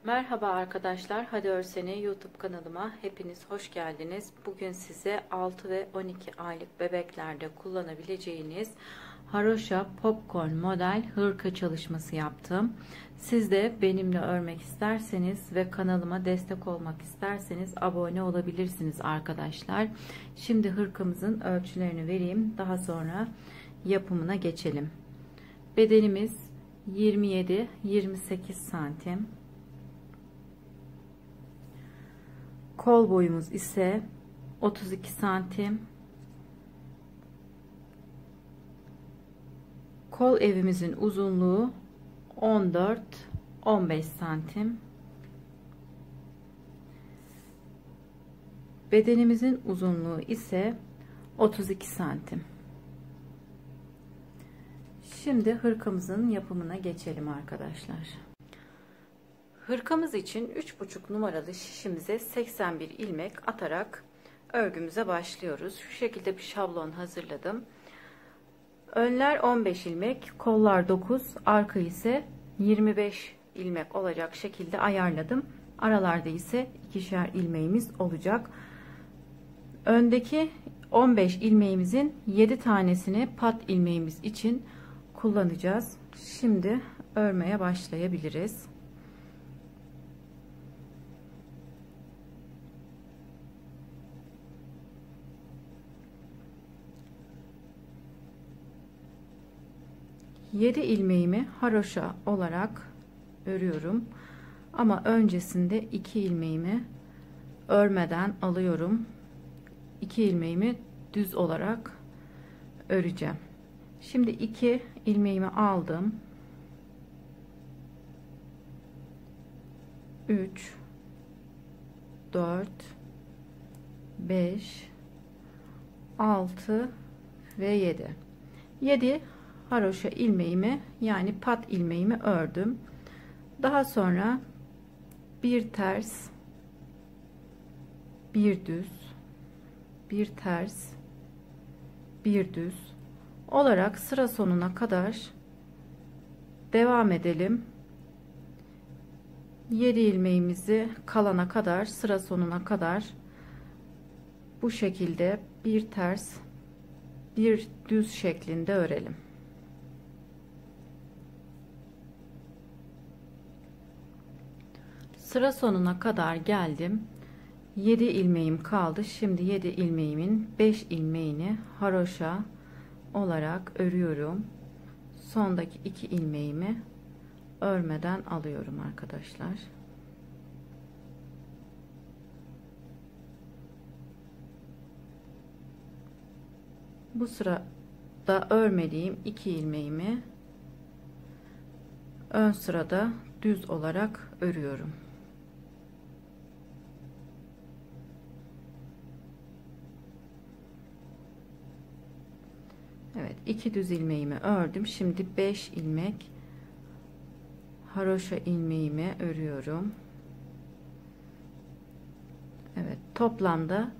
Merhaba arkadaşlar, Hadi Örseni YouTube kanalıma hepiniz hoş geldiniz. Bugün size 6 ve 12 aylık bebeklerde kullanabileceğiniz Haroşa Popcorn model hırka çalışması yaptım. Siz de benimle örmek isterseniz ve kanalıma destek olmak isterseniz abone olabilirsiniz arkadaşlar. Şimdi hırkamızın ölçülerini vereyim, daha sonra yapımına geçelim. Bedenimiz 27-28 santim. Kol boyumuz ise 32 santim. Kol evimizin uzunluğu 14-15 santim. Bedenimizin uzunluğu ise 32 santim. Şimdi hırkamızın yapımına geçelim arkadaşlar. Hırkamız için 3,5 numaralı şişimize 81 ilmek atarak örgümüze başlıyoruz. Şu şekilde bir şablon hazırladım. Önler 15 ilmek, kollar 9, arka ise 25 ilmek olacak şekilde ayarladım. Aralarda ise ikişer ilmeğimiz olacak. Öndeki 15 ilmeğimizin 7 tanesini pat ilmeğimiz için kullanacağız. Şimdi örmeye başlayabiliriz. Yedi ilmeğimi haroşa olarak örüyorum. Ama öncesinde 2 ilmeğimi örmeden alıyorum. 2 ilmeğimi düz olarak öreceğim. Şimdi 2 ilmeğimi aldım. 3 4 5 6 ve 7 haroşa ilmeğimi, yani pat ilmeğimi ördüm. Daha sonra bir ters, bir düz, bir ters, bir düz olarak sıra sonuna kadar devam edelim. 7 ilmeğimizi kalana kadar, sıra sonuna kadar bu şekilde bir ters, bir düz şeklinde örelim. Sıra sonuna kadar geldim. 7 ilmeğim kaldı. Şimdi 7 ilmeğimin 5 ilmeğini haroşa olarak örüyorum. Sondaki 2 ilmeğimi örmeden alıyorum arkadaşlar. Bu sırada örmediğim 2 ilmeğimi ön sırada düz olarak örüyorum. Evet, 2 düz ilmeğimi ördüm. Şimdi 5 ilmek haroşa ilmeğimi örüyorum. Evet, toplamda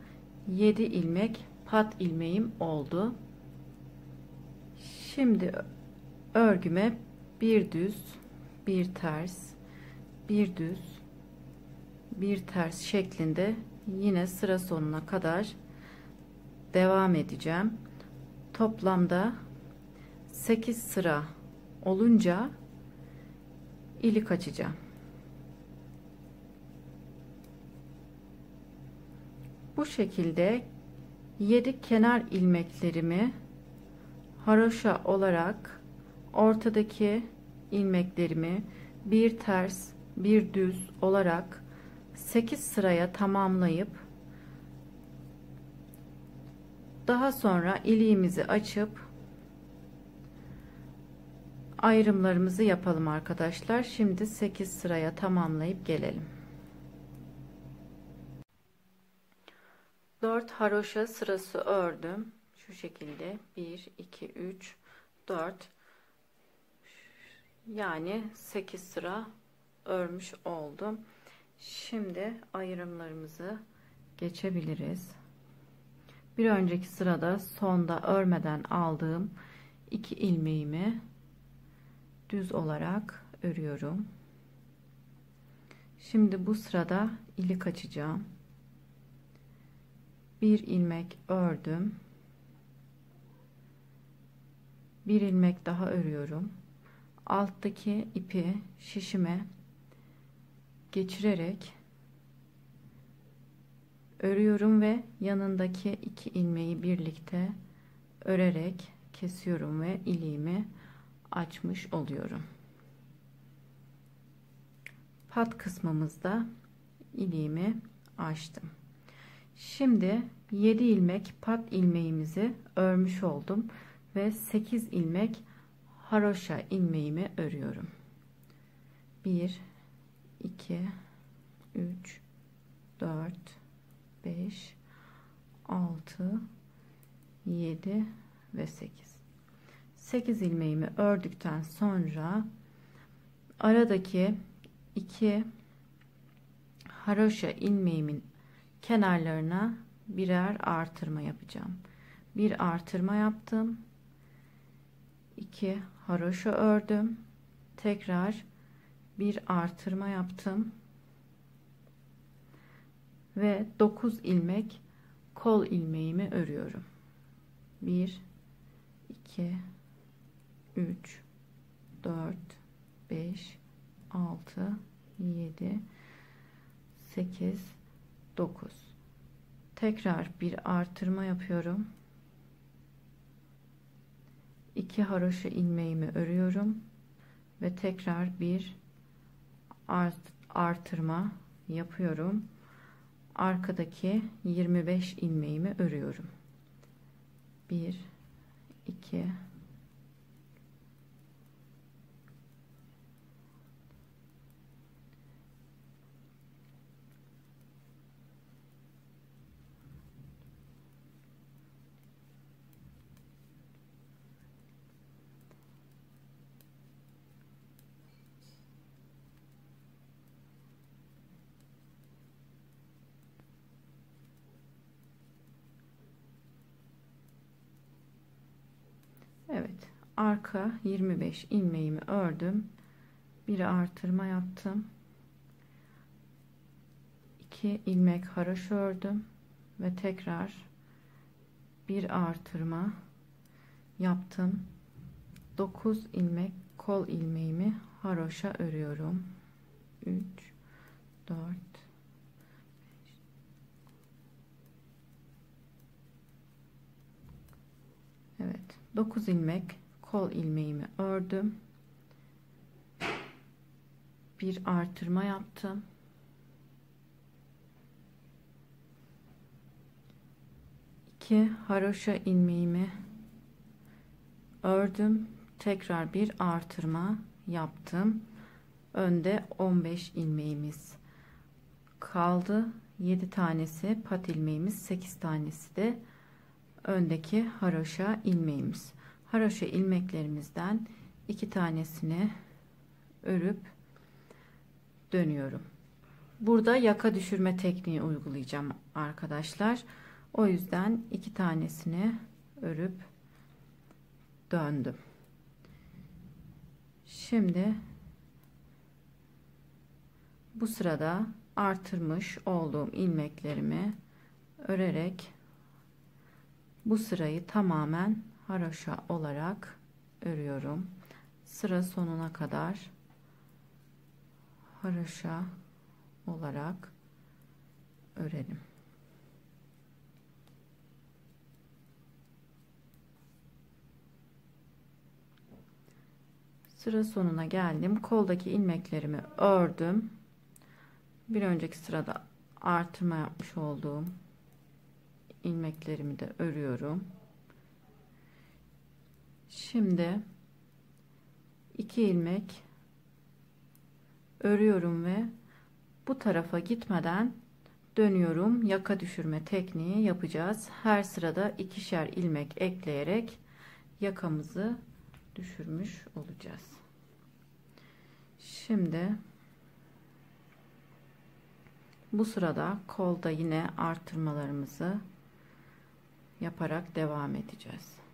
7 ilmek pat ilmeğim oldu. Şimdi örgüme bir düz, bir ters, bir düz, bir ters şeklinde yine sıra sonuna kadar devam edeceğim. Toplamda 8 sıra olunca ilik açacağım. Bu şekilde 7 kenar ilmeklerimi haroşa olarak ortadaki ilmeklerimi bir ters, bir düz olarak 8 sıraya tamamlayıp daha sonra iliğimizi açıp ayrımlarımızı yapalım arkadaşlar. Şimdi 8 sıraya tamamlayıp gelelim. 4 haroşa sırası ördüm. Şu şekilde 1 2 3 4, yani 8 sıra örmüş oldum. Şimdi ayrımlarımızı geçebiliriz. Bir önceki sırada sonda örmeden aldığım 2 ilmeğimi düz olarak örüyorum. Şimdi bu sırada ilik açacağım. Bir ilmek ördüm. Bir ilmek daha örüyorum. Alttaki ipi şişime geçirerek örüyorum ve yanındaki iki ilmeği birlikte örerek kesiyorum ve iliğimi açmış oluyorum. Pat kısmımızda iliğimi açtım. Şimdi 7 ilmek pat ilmeğimizi örmüş oldum ve 8 ilmek haroşa ilmeğimi örüyorum. 1 2 3 4 5 6 7 ve 8 ilmeğimi ördükten sonra aradaki 2 haroşa ilmeğimin kenarlarına birer artırma yapacağım. Bir artırma yaptım. 2 haroşa ördüm. Tekrar bir artırma yaptım. Ve 9 ilmek kol ilmeğimi örüyorum. 1 2 3 4 5 6 7 8 9. Tekrar bir artırma yapıyorum. 2 haroşa ilmeğimi örüyorum ve tekrar bir artırma yapıyorum. Arkadaki 25 ilmeğimi örüyorum. 1 2 Evet, arka 25 ilmeğimi ördüm. Bir artırma yaptım. 2 ilmek haroşa ördüm ve tekrar bir artırma yaptım. 9 ilmek kol ilmeğimi haroşa örüyorum. 3 4 Evet, 9 ilmek kol ilmeğimi ördüm. Bir artırma yaptım. 2 haroşa ilmeğimi ördüm. Tekrar bir artırma yaptım. Önde 15 ilmeğimiz kaldı. 7 tanesi pat ilmeğimiz, 8 tanesi de öndeki haroşa ilmeğimiz. Haroşa ilmeklerimizden 2 tanesini örüp dönüyorum. Burada yaka düşürme tekniği uygulayacağım arkadaşlar. O yüzden 2 tanesini örüp döndüm. Şimdi bu sırada artırmış olduğum ilmeklerimi örerek bu sırayı tamamen haroşa olarak örüyorum. Sıra sonuna kadar haroşa olarak örelim. Sıra sonuna geldim. Koldaki ilmeklerimi ördüm. Bir önceki sırada artırma yapmış olduğum ilmeklerimi de örüyorum. Şimdi 2 ilmek örüyorum ve bu tarafa gitmeden dönüyorum. Yaka düşürme tekniği yapacağız. Her sırada ikişer ilmek ekleyerek yakamızı düşürmüş olacağız. Şimdi bu sırada kolda yine artırmalarımızı yaparak devam edeceğiz.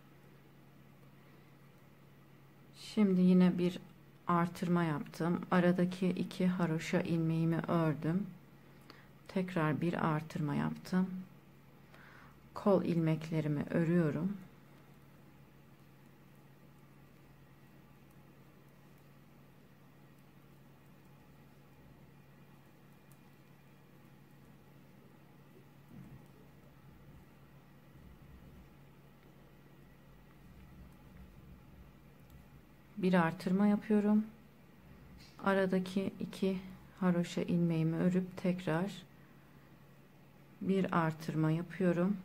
Şimdi yine bir artırma yaptım. Aradaki 2 haroşa ilmeğimi ördüm. Tekrar bir artırma yaptım. Kol ilmeklerimi örüyorum. Bir artırma yapıyorum. Aradaki 2 haroşa ilmeğimi örüp tekrar bir artırma yapıyorum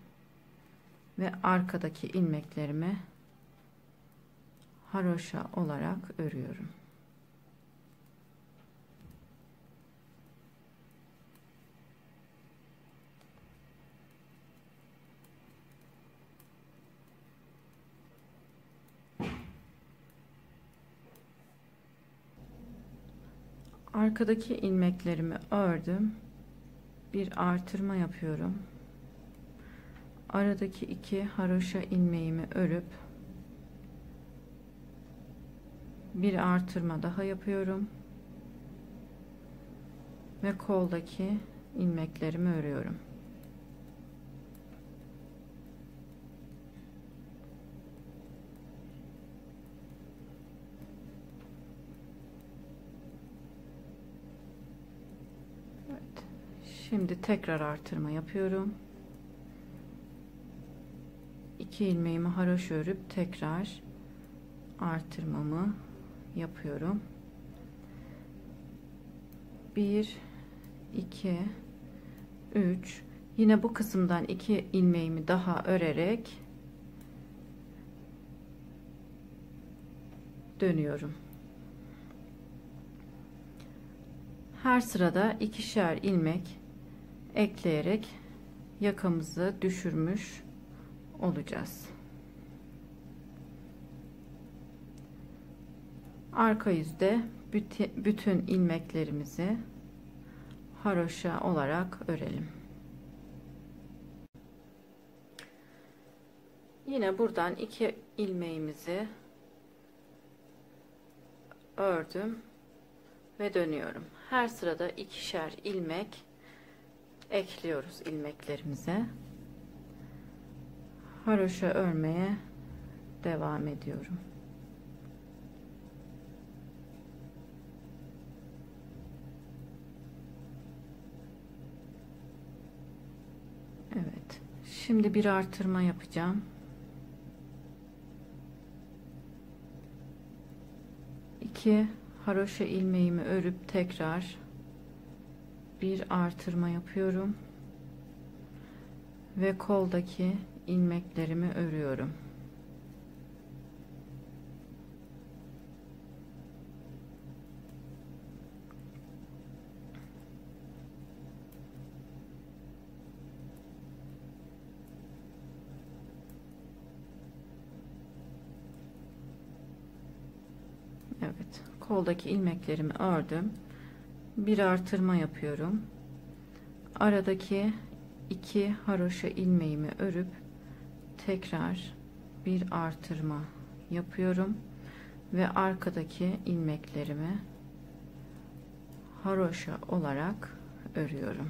ve arkadaki ilmeklerimi haroşa olarak örüyorum. Arkadaki ilmeklerimi ördüm. Bir artırma yapıyorum. Aradaki 2 haroşa ilmeğimi örüp bir artırma daha yapıyorum ve koldaki ilmeklerimi örüyorum. Evet. Şimdi tekrar artırma yapıyorum. 2 ilmeğimi haroşa örüp tekrar artırmamı yapıyorum. 1 2 3 yine bu kısımdan 2 ilmeğimi daha örerek dönüyorum. Her sırada ikişer ilmek ekleyerek yakamızı düşürmüş olacağız. Arka yüzde bütün ilmeklerimizi haroşa olarak örelim. Yine buradan 2 ilmeğimizi ördüm ve dönüyorum. Her sırada ikişer ilmek ekliyoruz ilmeklerimize. Haroşa örmeye devam ediyorum. Evet. Şimdi bir artırma yapacağım. 2 haroşa ilmeğimi örüp tekrar bir artırma yapıyorum ve koldaki ilmeklerimi örüyorum. Evet, koldaki ilmeklerimi ördüm. Bir artırma yapıyorum. Aradaki 2 haroşa ilmeğimi örüp tekrar bir artırma yapıyorum ve arkadaki ilmeklerimi haroşa olarak örüyorum.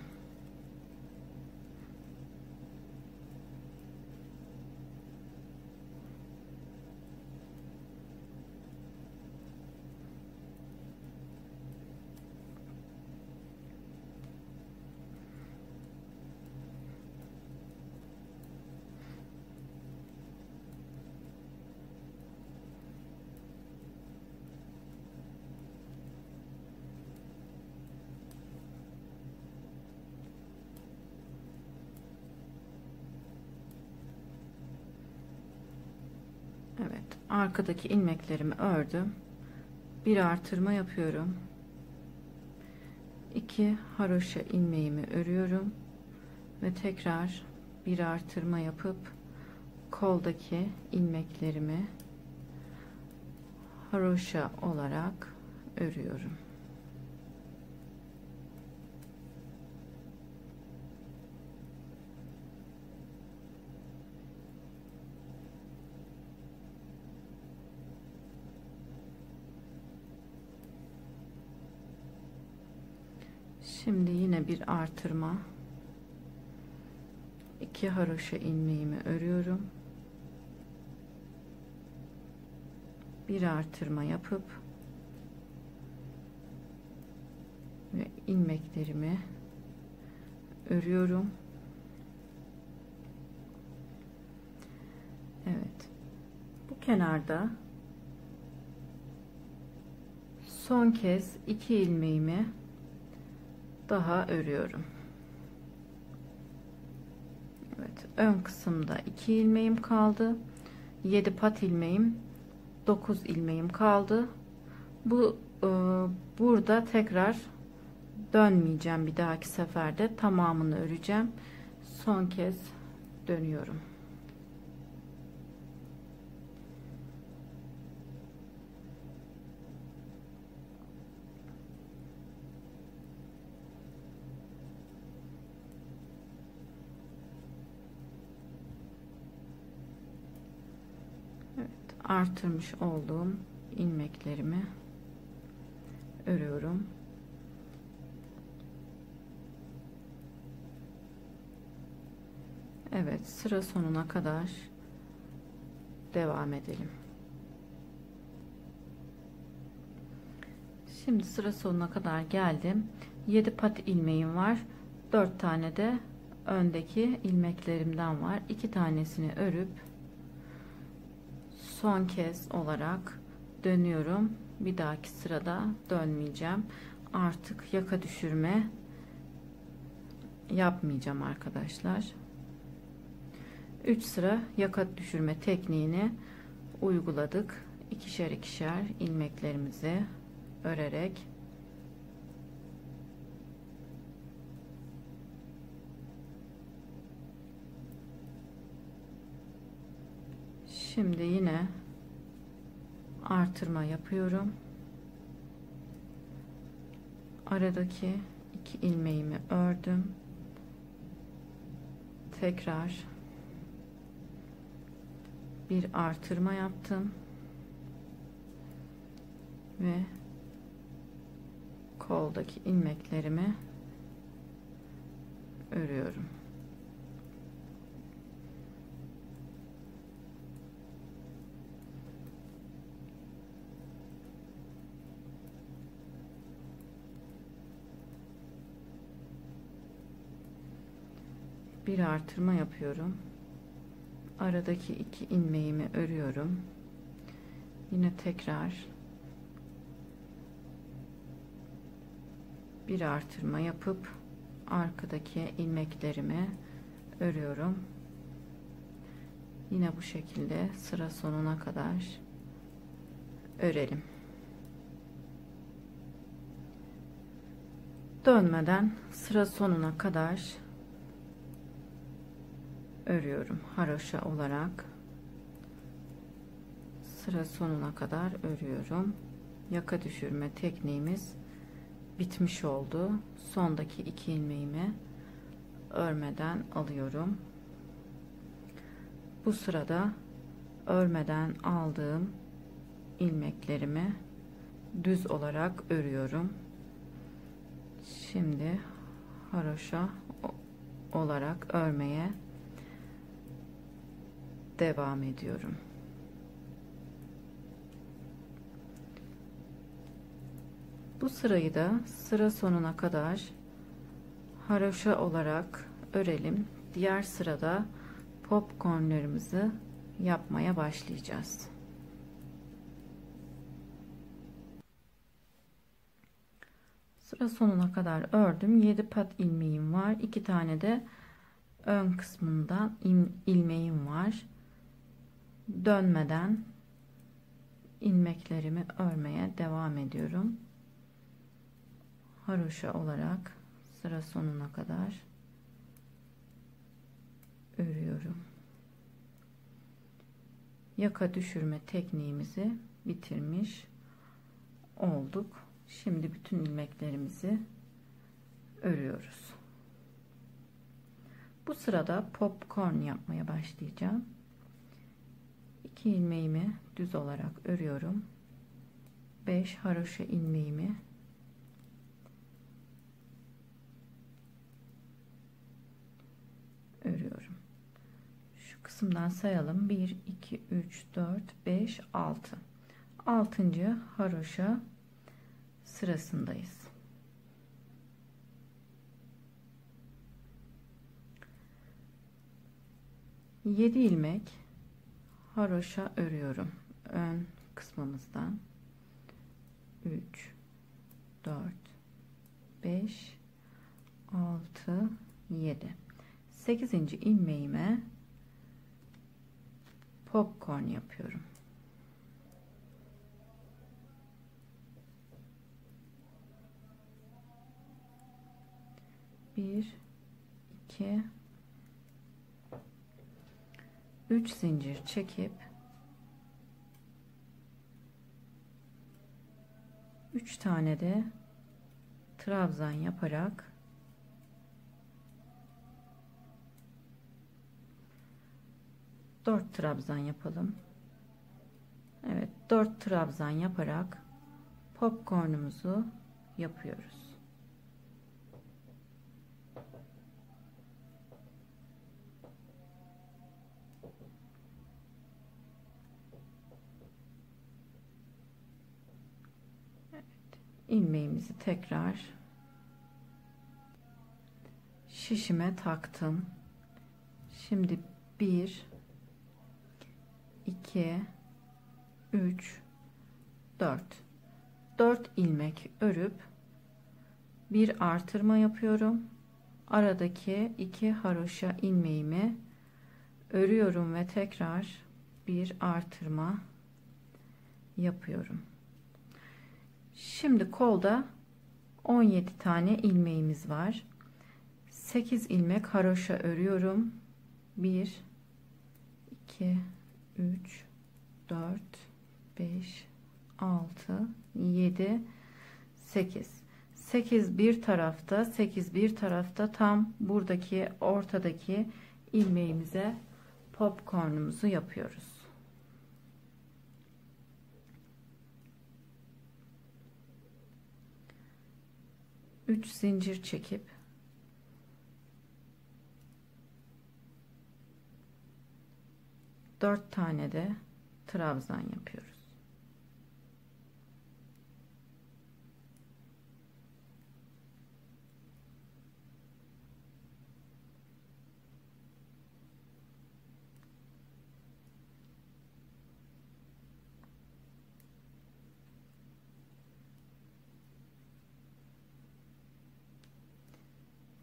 Evet, arkadaki ilmeklerimi ördüm. Bir artırma yapıyorum. 2 haroşa ilmeğimi örüyorum ve tekrar bir artırma yapıp koldaki ilmeklerimi haroşa olarak örüyorum. Şimdi yine bir artırma, 2 haroşa ilmeğimi örüyorum. Bir artırma yapıp ve ilmeklerimi örüyorum. Evet. Bu kenarda son kez 2 ilmeğimi daha örüyorum. Evet, ön kısımda 2 ilmeğim kaldı. 7 pat ilmeğim, 9 ilmeğim kaldı. Bu burada tekrar dönmeyeceğim. Bir dahaki seferde tamamını öreceğim. Son kez dönüyorum. Evet, artırmış olduğum ilmeklerimi örüyorum. Evet, sıra sonuna kadar devam edelim. Şimdi sıra sonuna kadar geldim. 7 pat ilmeğim var. 4 tane de öndeki ilmeklerimden var. 2 tanesini örüp son kez olarak dönüyorum. Bir dahaki sırada dönmeyeceğim. Artık yaka düşürme yapmayacağım arkadaşlar. 3 sıra yaka düşürme tekniğini uyguladık. İkişer ikişer ilmeklerimizi örerek şimdi yine artırma yapıyorum. Aradaki 2 ilmeğimi ördüm. Tekrar bir artırma yaptım ve koldaki ilmeklerimi örüyorum. Bir artırma yapıyorum. Aradaki 2 ilmeğimi örüyorum. Yine tekrar bir artırma yapıp arkadaki ilmeklerimi örüyorum. Yine bu şekilde sıra sonuna kadar örelim. Dönmeden sıra sonuna kadar örüyorum. Haroşa olarak sıra sonuna kadar örüyorum. Yaka düşürme tekniğimiz bitmiş oldu. Sondaki 2 ilmeğimi örmeden alıyorum. Bu sırada örmeden aldığım ilmeklerimi düz olarak örüyorum. Şimdi haroşa olarak örmeye devam ediyorum. Bu sırayı da sıra sonuna kadar haroşa olarak örelim. Diğer sırada popcornlarımızı yapmaya başlayacağız. Sıra sonuna kadar ördüm. 7 pat ilmeğim var. 2 tane de ön kısmından ilmeğim var. Dönmeden ilmeklerimi örmeye devam ediyorum. Haroşa olarak sıra sonuna kadar örüyorum. Yaka düşürme tekniğimizi bitirmiş olduk. Şimdi bütün ilmeklerimizi örüyoruz. Bu sırada popcorn yapmaya başlayacağım. 2 ilmeğimi düz olarak örüyorum. 5 haroşa ilmeğimi kısımdan sayalım. 1 2 3 4 5 6. 6. haroşa sırasındayız. Yedi ilmek haroşa örüyorum ön kısmımızdan. 3 4 5 6 7. 8. ilmeğime popcorn yapıyorum. 1 2 3 zincir çekip 3 tane de trabzan yaparak dört trabzan yapalım. Evet, 4 trabzan yaparak popcornumuzu yapıyoruz. İlmeğimizi tekrar şişime taktım. Şimdi 1 2 3 4 ilmek örüp bir artırma yapıyorum. Aradaki 2 haroşa ilmeğimi örüyorum ve tekrar bir artırma yapıyorum. Şimdi kolda 17 tane ilmeğimiz var. 8 ilmek haroşa örüyorum. 1 2 3 4 5 6 7 8. 8 bir tarafta, 8 bir tarafta, tam buradaki ortadaki ilmeğimize popcornumuzu yapıyoruz. 3 zincir çekip dört tane de trabzan yapıyoruz.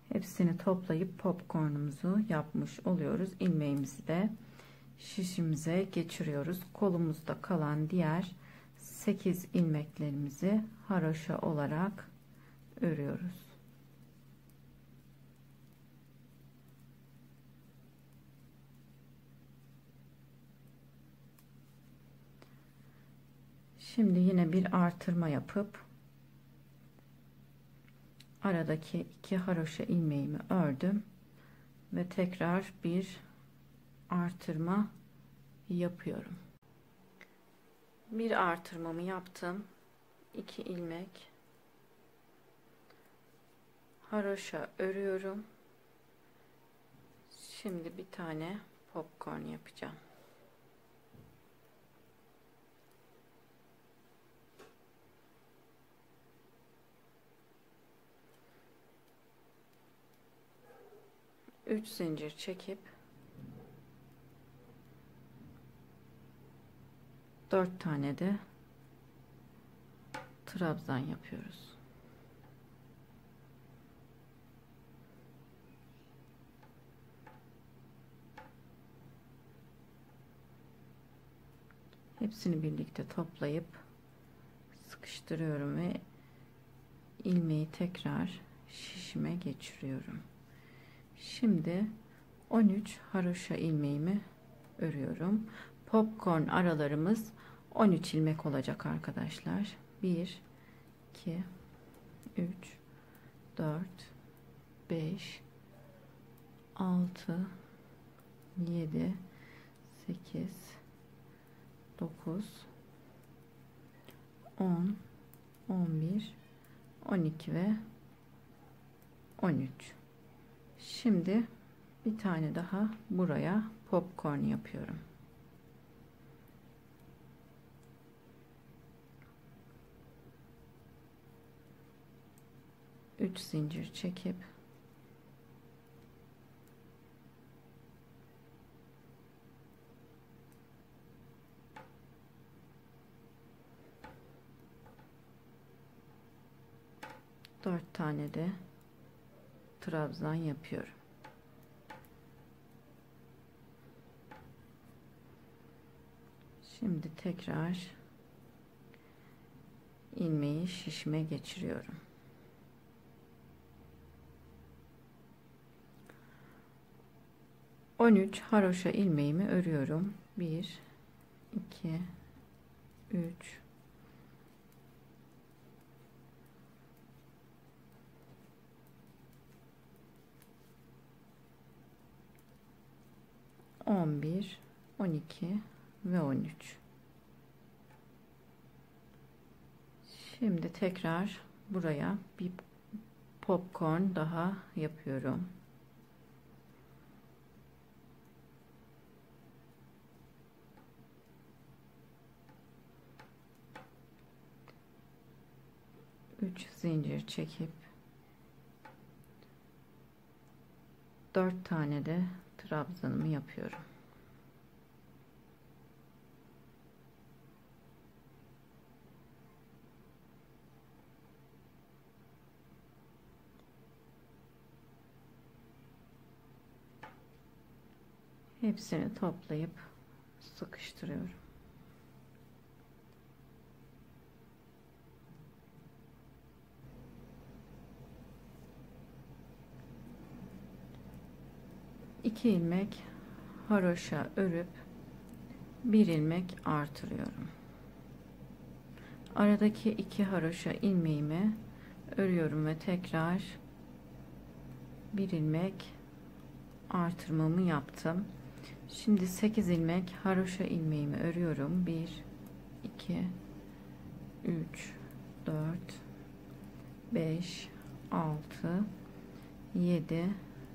Hepsini toplayıp popcornumuzu yapmış oluyoruz. İlmeğimizi de şişimize geçiriyoruz. Kolumuzda kalan diğer 8 ilmeklerimizi haroşa olarak örüyoruz. Şimdi yine bir artırma yapıp aradaki 2 haroşa ilmeğimi ördüm ve tekrar bir artırma yapıyorum. Bir artırmamı yaptım. 2 ilmek haroşa örüyorum. Şimdi bir tane popcorn yapacağım. Üç zincir çekip 4 tane de trabzan yapıyoruz. Hepsini birlikte toplayıp sıkıştırıyorum ve ilmeği tekrar şişime geçiriyorum. Şimdi 13 haroşa ilmeğimi örüyorum. Popcorn aralarımız 13 ilmek olacak arkadaşlar. 1 2 3 4 5 6 7 8 9 10 11 12 ve 13. Şimdi bir tane daha buraya popcorn yapıyorum. Üç zincir çekip dört tane de trabzan yapıyorum. Şimdi tekrar ilmeği şişime geçiriyorum. On üç haroşa ilmeğimi örüyorum. 1 2 3 11 12 ve 13. Şimdi tekrar buraya bir popcorn daha yapıyorum. Üç zincir çekip 4 tane de trabzanımı yapıyorum. Hepsini toplayıp sıkıştırıyorum. İki ilmek haroşa örüp bir ilmek artırıyorum. Aradaki iki haroşa ilmeğimi örüyorum ve tekrar bir ilmek artırmamı yaptım. Şimdi 8 ilmek haroşa ilmeğimi örüyorum. 1 2 3 4 5 6 7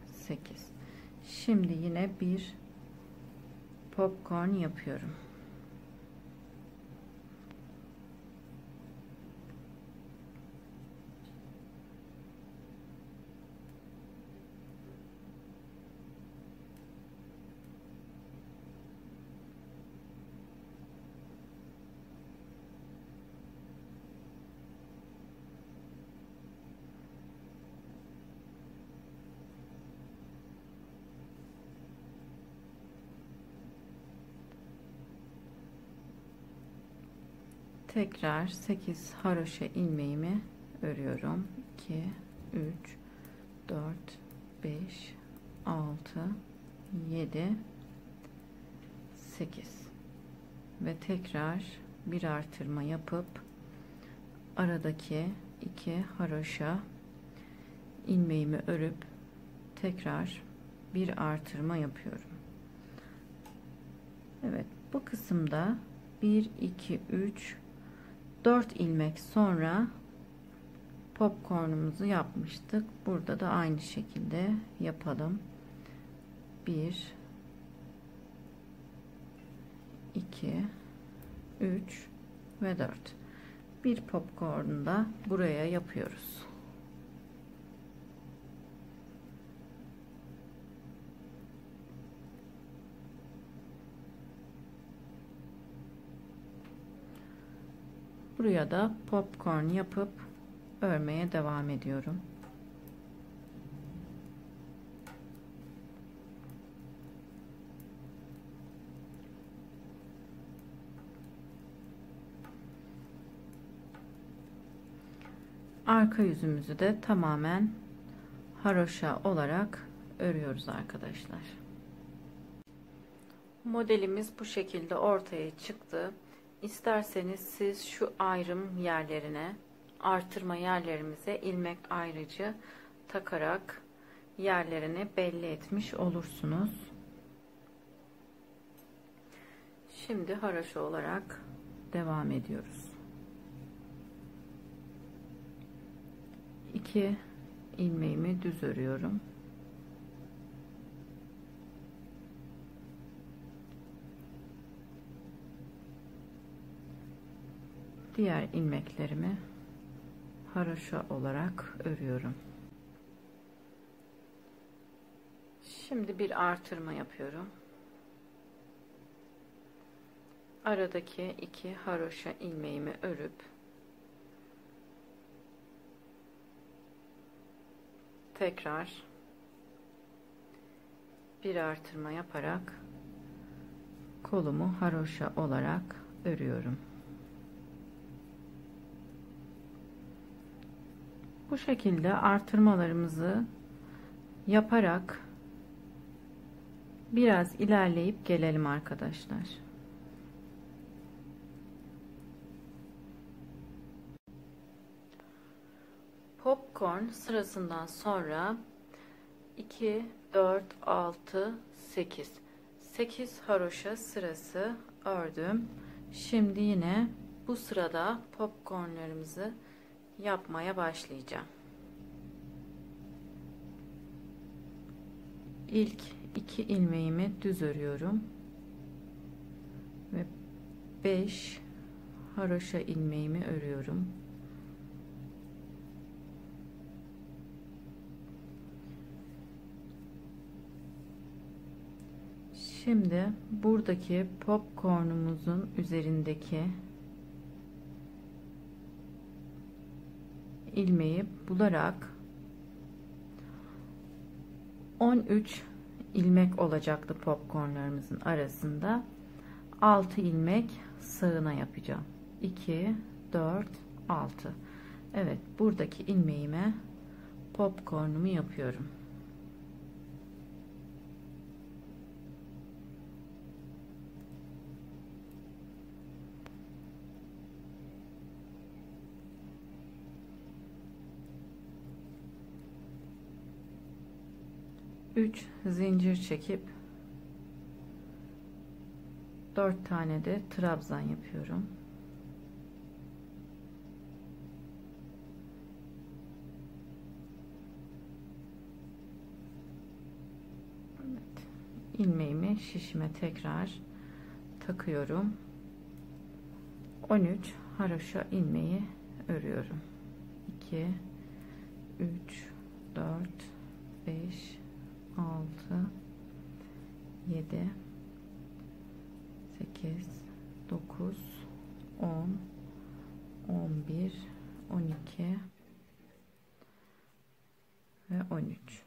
8. Şimdi yine bir popcorn yapıyorum. Tekrar 8 haroşa ilmeğimi örüyorum. 2 3 4 5 6 7 8 ve tekrar bir artırma yapıp aradaki iki haroşa ilmeğimi örüp tekrar bir artırma yapıyorum. Evet, bu kısımda 1 2 3 4 ilmek sonra popcornumuzu yapmıştık. Burada da aynı şekilde yapalım. 1 2 3 ve 4. Bir popcorn da buraya yapıyoruz. Buraya da popcorn yapıp örmeye devam ediyorum. Arka yüzümüzü de tamamen haroşa olarak örüyoruz arkadaşlar. Modelimiz bu şekilde ortaya çıktı. İsterseniz siz şu ayrım yerlerine, artırma yerlerimize ilmek ayrıcı takarak yerlerini belli etmiş olursunuz. Şimdi haroşa olarak devam ediyoruz. 2 ilmeğimi düz örüyorum. Diğer ilmeklerimi haroşa olarak örüyorum. Şimdi bir artırma yapıyorum. Aradaki 2 haroşa ilmeğimi örüp tekrar bir artırma yaparak kolumu haroşa olarak örüyorum. Bu şekilde artırmalarımızı yaparak biraz ilerleyip gelelim arkadaşlar. Popcorn sırasından sonra 2, 4, 6, 8 haroşa sırası ördüm. Şimdi yine bu sırada popcornlarımızı yapmaya başlayacağım. İlk 2 ilmeğimi düz örüyorum ve 5 haroşa ilmeğimi örüyorum. Şimdi buradaki popcornumuzun üzerindeki ilmeği bularak 13 ilmek olacaktı popcornlarımızın arasında. 6 ilmek sığına yapacağım. 2, 4, 6. Evet, buradaki ilmeğime popcornumu yapıyorum. Üç zincir çekip 4 tane de trabzan yapıyorum. Evet, ilmeğimi şişime tekrar takıyorum. 13 haroşa ilmeği örüyorum. 2, 3, 4, 5, 6, 7, 8, 9, 10, 11, 12 ve 13.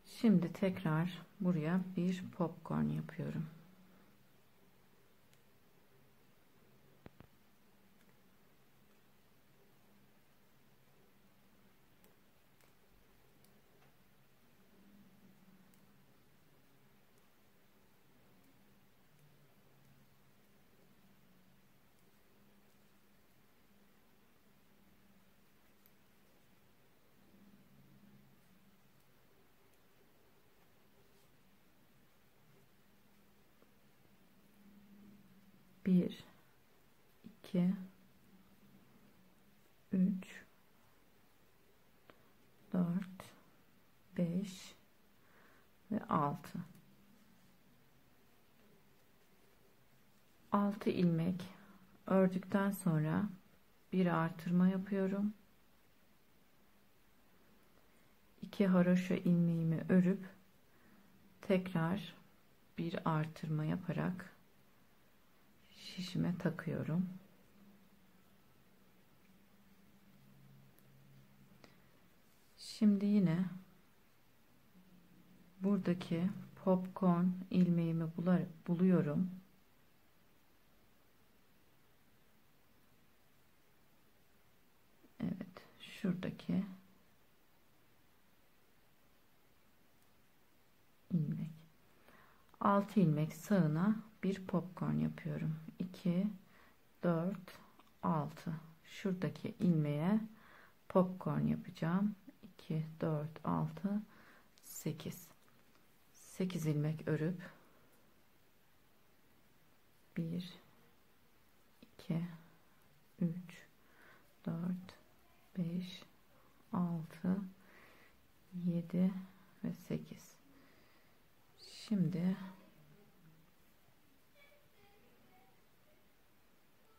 Şimdi tekrar buraya bir popcorn yapıyorum. Bir, 2, 3, 4, 5 ve 6. 6 ilmek ördükten sonra bir artırma yapıyorum. 2 haroşa ilmeğimi örüp tekrar bir artırma yaparak şişime takıyorum. Şimdi yine buradaki popcorn ilmeğimi buluyorum. Evet, şuradaki ilmek. 6 ilmek sağına bir popcorn yapıyorum. 2, 4, 6. Şuradaki ilmeğe popcorn yapacağım. 2, 4, 6, 8. 8 ilmek örüp 1, 2, 3, 4, 5, 6, 7 ve 8. Şimdi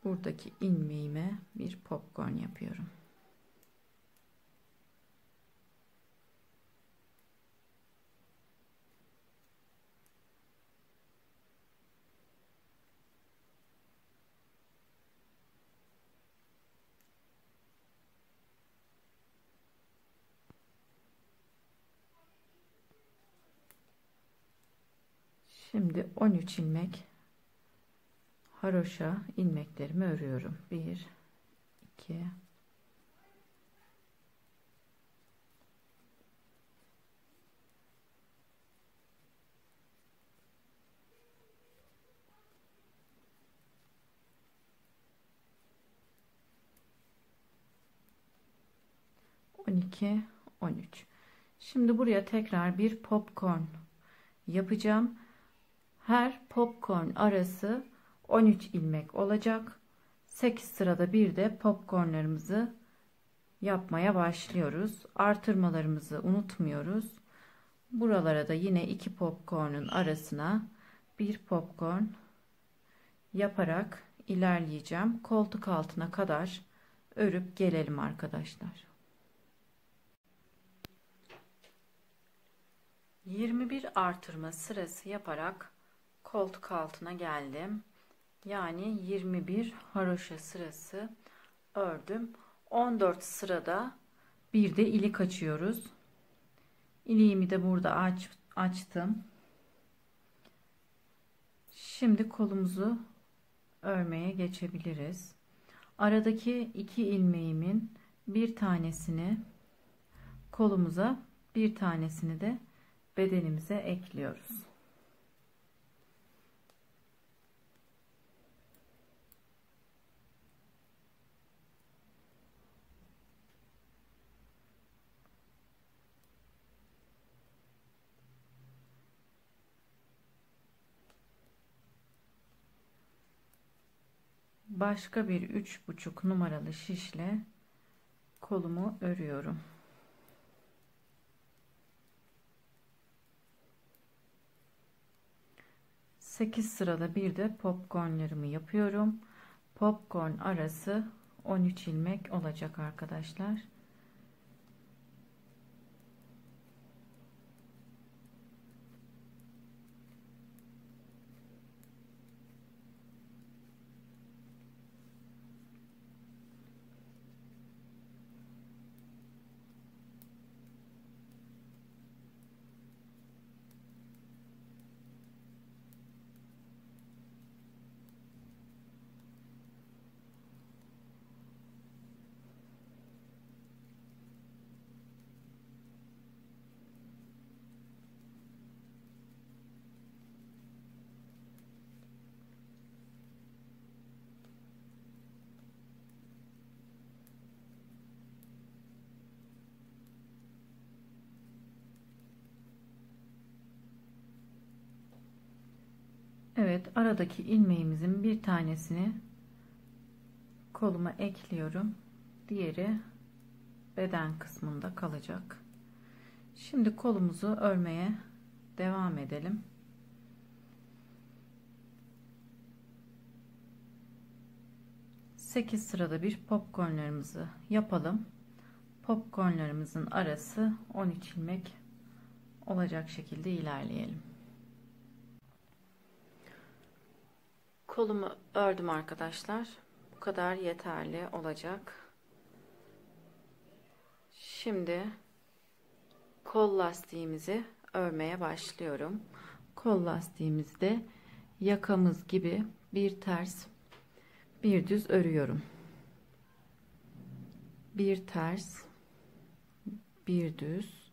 buradaki ilmeğime bir popcorn yapıyorum. Şimdi 13 ilmek haroşa ilmeklerimi örüyorum. 1 2 12 13. Şimdi buraya tekrar bir popcorn yapacağım. Her popcorn arası 13 ilmek olacak. 8 sırada bir de popcornlarımızı yapmaya başlıyoruz. Artırmalarımızı unutmuyoruz. Buralara da yine 2 popcorn'un arasına bir popcorn yaparak ilerleyeceğim. Koltuk altına kadar örüp gelelim arkadaşlar. 21 artırma sırası yaparak koltuk altına geldim. Yani 21 haroşa sırası ördüm. 14 sırada bir de ilik açıyoruz. İliğimi de burada açtım. Şimdi kolumuzu örmeye geçebiliriz. Aradaki 2 ilmeğimin bir tanesini kolumuza, bir tanesini de bedenimize ekliyoruz. Başka bir 3,5 numaralı şişle kolumu örüyorum. Sekiz sırada bir de popcornlarımı yapıyorum. Popcorn arası 13 ilmek olacak arkadaşlar. Evet, aradaki ilmeğimizin bir tanesini koluma ekliyorum. Diğeri beden kısmında kalacak. Şimdi kolumuzu örmeye devam edelim. Sekiz sırada bir popcornlarımızı yapalım. Popcornlarımızın arası 13 ilmek olacak şekilde ilerleyelim. Kolumu ördüm arkadaşlar. Bu kadar yeterli olacak. Şimdi kol lastiğimizi örmeye başlıyorum. Kol lastiğimizde yakamız gibi bir ters bir düz örüyorum. Bir ters bir düz,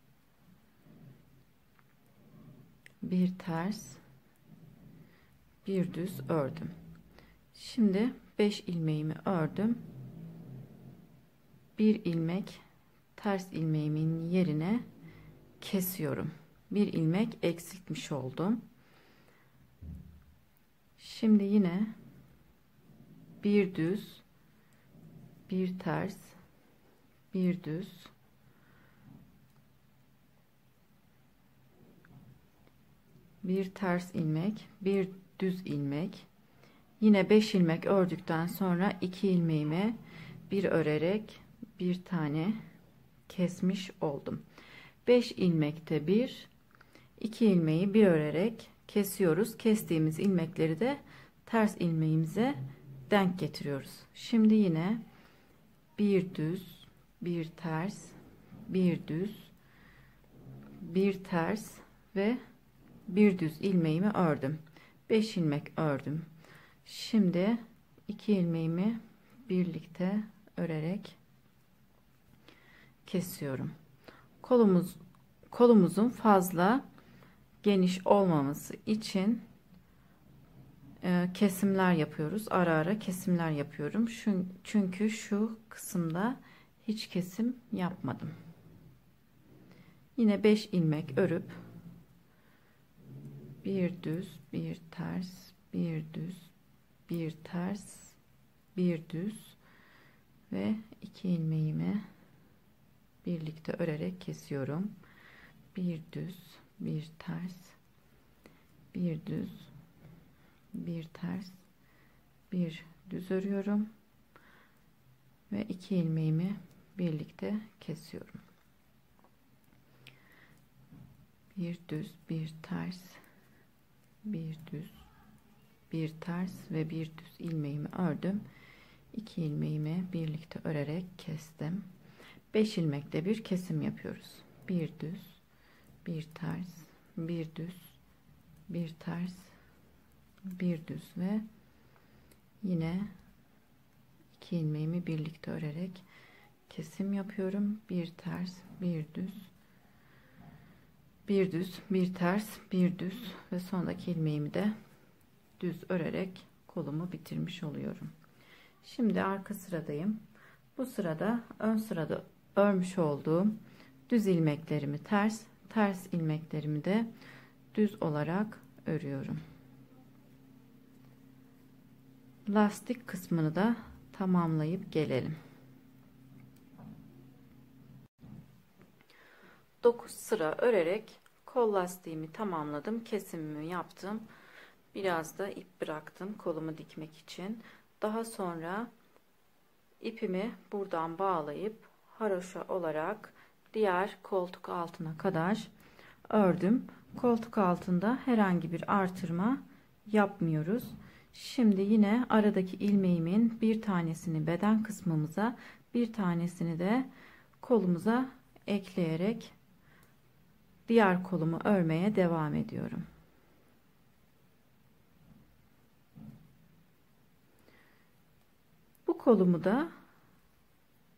bir ters bir düz ördüm. Şimdi 5 ilmeğimi ördüm. Bir ilmek ters ilmeğimin yerine kesiyorum. Bir ilmek eksiltmiş oldum. Şimdi yine bir düz, bir ters, bir düz, bir ters ilmek, bir düz ilmek, yine 5 ilmek ördükten sonra 2 ilmeğimi bir örerek bir tane kesmiş oldum. 5 ilmekte bir, 2 ilmeği bir örerek kesiyoruz. Kestiğimiz ilmekleri de ters ilmeğimize denk getiriyoruz. Şimdi yine bir düz, bir ters, bir düz, bir ters ve bir düz ilmeğimi ördüm. 5 ilmek ördüm. Şimdi 2 ilmeğimi birlikte örerek kesiyorum. Kolumuzun fazla geniş olmaması için kesimler yapıyoruz. Ara ara kesimler yapıyorum. Çünkü şu kısımda hiç kesim yapmadım. Yine 5 ilmek örüp bir düz, bir ters, bir düz, bir ters, bir düz ve 2 ilmeğimi birlikte örerek kesiyorum. Bir düz, bir ters, bir düz, bir ters, bir düz örüyorum ve 2 ilmeğimi birlikte kesiyorum. Bir düz, bir ters, bir düz, bir ters ve bir düz ilmeğimi ördüm. 2 ilmeğimi birlikte örerek kestim. 5 ilmekte bir kesim yapıyoruz. Bir düz, bir ters, bir düz, bir ters, bir düz ve yine 2 ilmeğimi birlikte örerek kesim yapıyorum. Bir ters, bir düz, bir düz, bir ters, bir düz ve sondaki ilmeğimi de düz örerek kolumu bitirmiş oluyorum. Şimdi arka sıradayım. Bu sırada ön sırada örmüş olduğum düz ilmeklerimi ters, ters ilmeklerimi de düz olarak örüyorum. Lastik kısmını da tamamlayıp gelelim. 9 sıra örerek kol lastiğimi tamamladım. Kesimimi yaptım. Biraz da ip bıraktım kolumu dikmek için. Daha sonra ipimi buradan bağlayıp haroşa olarak diğer koltuk altına kadar ördüm. Koltuk altında herhangi bir artırma yapmıyoruz. Şimdi yine aradaki ilmeğimin bir tanesini beden kısmımıza, bir tanesini de kolumuza ekleyerek diğer kolumu örmeye devam ediyorum. Bu kolumu da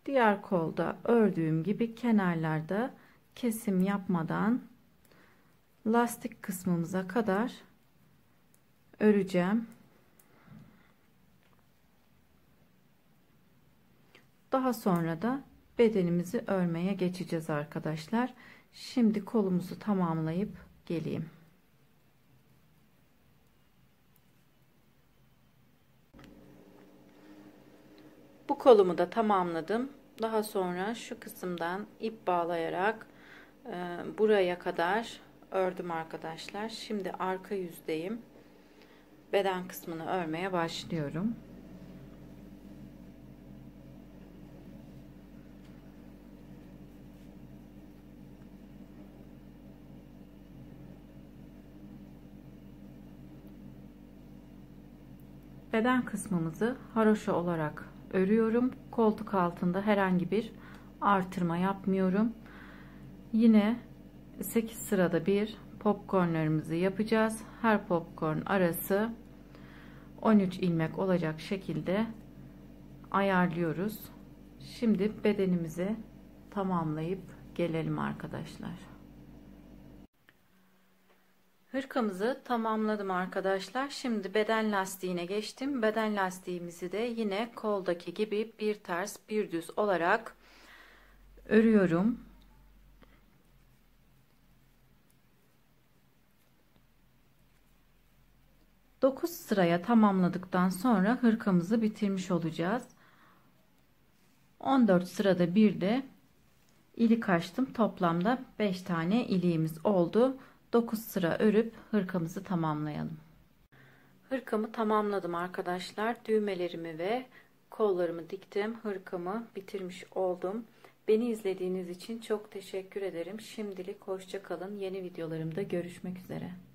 diğer kolda ördüğüm gibi kenarlarda kesim yapmadan lastik kısmımıza kadar öreceğim. Daha sonra da bedenimizi örmeye geçeceğiz arkadaşlar. Şimdi kolumuzu tamamlayıp geleyim. Bu kolumu da tamamladım. Daha sonra şu kısımdan ip bağlayarak buraya kadar ördüm arkadaşlar. Şimdi arka yüzdeyim. Beden kısmını örmeye başlıyorum. Beden kısmımızı haroşa olarak örüyorum. Koltuk altında herhangi bir artırma yapmıyorum. Yine 8 sırada bir popcornlarımızı yapacağız. Her popcorn arası 13 ilmek olacak şekilde ayarlıyoruz. Şimdi bedenimizi tamamlayıp gelelim arkadaşlar. Hırkamızı tamamladım arkadaşlar. Şimdi beden lastiğine geçtim. Beden lastiğimizi de yine koldaki gibi bir ters bir düz olarak örüyorum. Dokuz sıraya tamamladıktan sonra hırkamızı bitirmiş olacağız. 14 sırada bir de ilik açtım. Toplamda 5 tane iliğimiz oldu. 9 sıra örüp hırkamızı tamamlayalım. Hırkamı tamamladım arkadaşlar. Düğmelerimi ve kollarımı diktim. Hırkamı bitirmiş oldum. Beni izlediğiniz için çok teşekkür ederim. Şimdilik hoşça kalın. Yeni videolarımda görüşmek üzere.